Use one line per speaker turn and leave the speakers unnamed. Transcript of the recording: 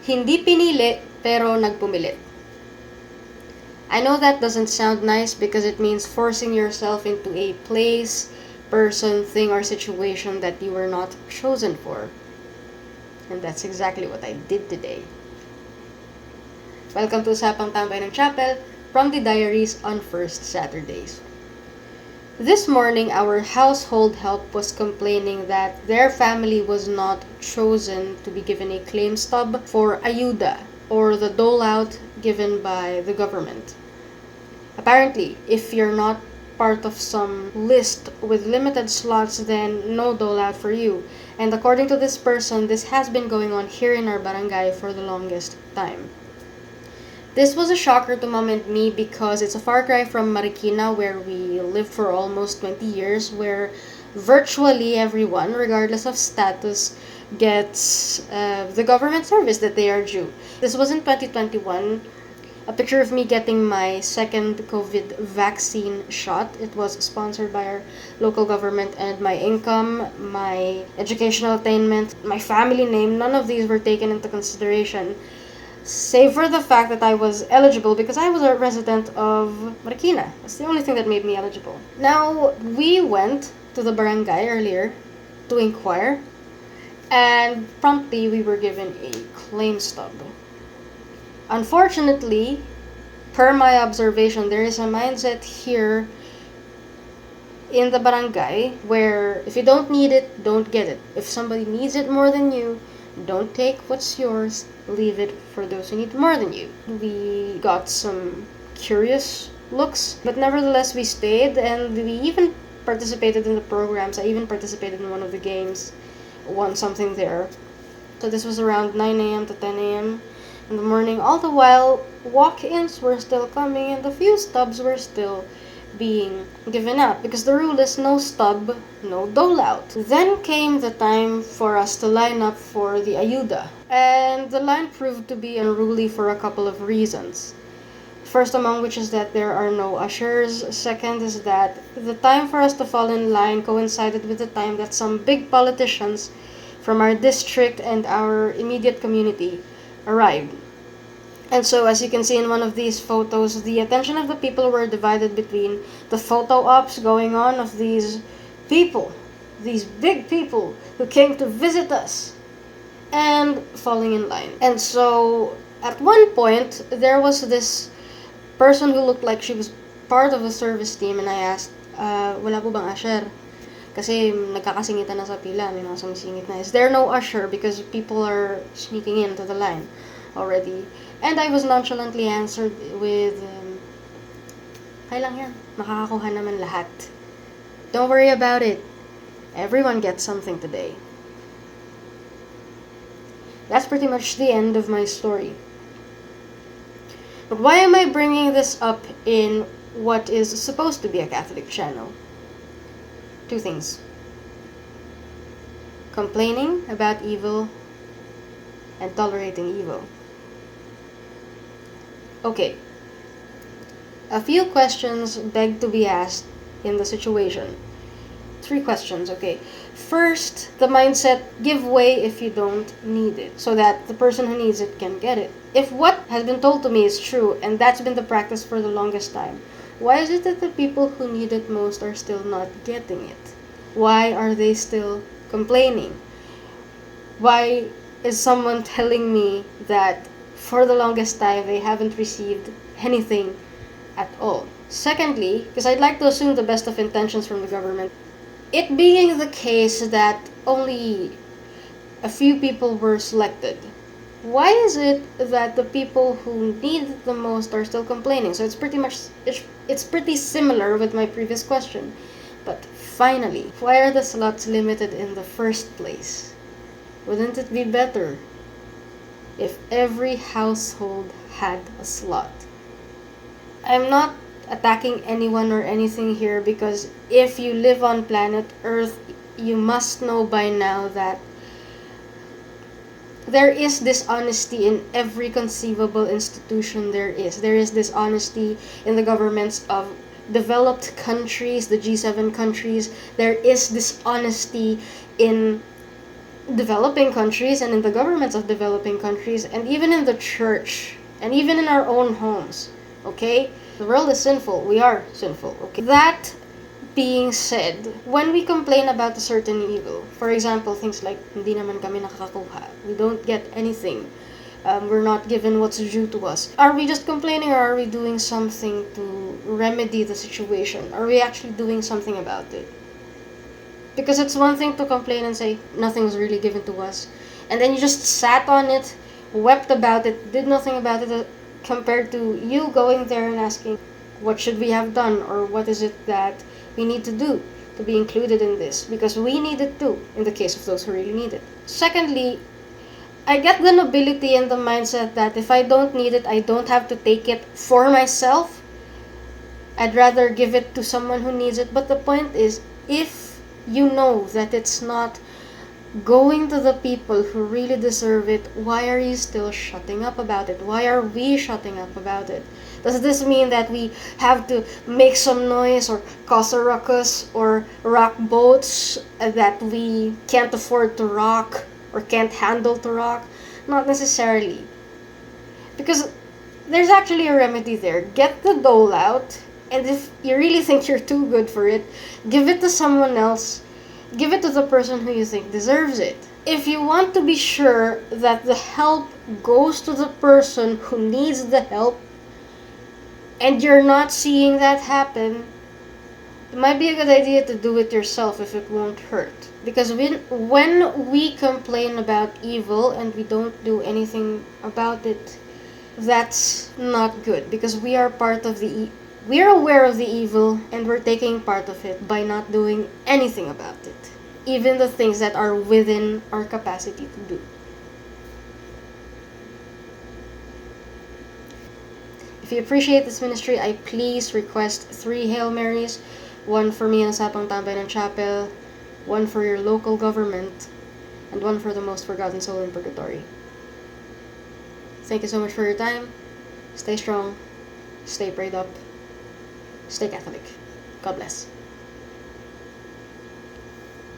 Hindi pinili, pero nagpumilit. I know that doesn't sound nice because it means forcing yourself into a place, person, thing, or situation that you were not chosen for. And that's exactly what I did today. Welcome to Usapang Tambay ng Chapel, PROMDI Diaries on First Saturdays. This morning, our household help was complaining that their family was not chosen to be given a claim stub for ayuda, or the dole-out given by the government. Apparently, if you're not part of some list with limited slots, then no dole-out for you. And according to this person, this has been going on here in our barangay for the longest time. This was a shocker to Mom and me because it's a far cry from Marikina, where we lived for almost 20 years, where virtually everyone, regardless of status, gets the government service that they are due. This was in 2021. A picture of me getting my second COVID vaccine shot. It was sponsored by our local government, and my income, my educational attainment, my family name, none of these were taken into consideration. Save for the fact that I was eligible because I was a resident of Marikina. That's the only thing that made me eligible. Now, we went to the barangay earlier to inquire, and promptly we were given a claim stub. Unfortunately, per my observation, there is a mindset here in the barangay where if you don't need it, don't get it. If somebody needs it more than you, don't take what's yours, leave it for those who need more than you. We got some curious looks, but nevertheless we stayed, and we even participated in the programs. I even participated in one of the games, won something there. So this was around 9 a.m. to 10 a.m. in the morning. All the while, walk-ins were still coming and the few stubs were still being given out, because the rule is no stub, no dole-out. Then came the time for us to line up for the ayuda, and the line proved to be unruly for a couple of reasons. First among which is that there are no ushers. Second is that the time for us to fall in line coincided with the time that some big politicians from our district and our immediate community arrived. And so, as you can see in one of these photos, the attention of the people were divided between the photo ops going on of these people, these big people who came to visit us, and falling in line. And so, at one point, there was this person who looked like she was part of the service team, and I asked, wala po bang usher? Kasi nagkakasingitan na sa pila, may mga sumisingit na. Is there no usher? Because people are sneaking into the line already. And I was nonchalantly answered with, "Hay lang yan, makakakuha naman lahat. Don't worry about it. Everyone gets something today." That's pretty much the end of my story. But why am I bringing this up in what is supposed to be a Catholic channel? Two things. Complaining about evil and tolerating evil. Okay. A few questions beg to be asked in the situation. 3 questions, okay. First, the mindset, give way if you don't need it, so that the person who needs it can get it. If what has been told to me is true, and that's been the practice for the longest time, why is it that the people who need it most are still not getting it? Why are they still complaining? Why is someone telling me that for the longest time they haven't received anything at all? Secondly, because I'd like to assume the best of intentions from the government, it being the case that only a few people were selected, why is it that the people who need it the most are still complaining? So it's pretty similar with my previous question. But finally, why are the slots limited in the first place? Wouldn't it be better if every household had a slot? I'm not attacking anyone or anything here, because if you live on planet Earth, you must know by now that there is dishonesty in every conceivable institution there is. There is dishonesty in the governments of developed countries, the G7 countries. There is dishonesty in developing countries and in the governments of developing countries and even in the church and even in our own homes. Okay? The world is sinful. We are sinful. Okay? That being said, when we complain about a certain evil, for example, things like, hindi naman kami nakakakuha, we don't get anything, we're not given what's due to us. Are we just complaining, or are we doing something to remedy the situation? Are we actually doing something about it? Because it's one thing to complain and say, nothing's really given to us, and then you just sat on it, wept about it, did nothing about it, compared to you going there and asking, what should we have done, or what is it that we need to do to be included in this, because we need it too, in the case of those who really need it. Secondly, I get the nobility and the mindset that if I don't need it, I don't have to take it for myself. I'd rather give it to someone who needs it. But the point is, if you know that it's not going to the people who really deserve it, why are you still shutting up about it? Why are we shutting up about it? Does this mean that we have to make some noise or cause a ruckus or rock boats that we can't afford to rock or can't handle to rock? Not necessarily. Because there's actually a remedy there. Get the dole out, and if you really think you're too good for it, give it to someone else. Give it to the person who you think deserves it. If you want to be sure that the help goes to the person who needs the help, and you're not seeing that happen, it might be a good idea to do it yourself if it won't hurt. Because when we complain about evil and we don't do anything about it, that's not good. Because we are part of we are aware of the evil, and we're taking part of it by not doing anything about it. Even the things that are within our capacity to do. If you appreciate this ministry, I please request 3 Hail Marys. 1 for me and Usapang Tambay ng Chapel, 1 for your local government, and 1 for the most forgotten soul in purgatory. Thank you so much for your time. Stay strong, stay prayed up, stay Catholic. God bless.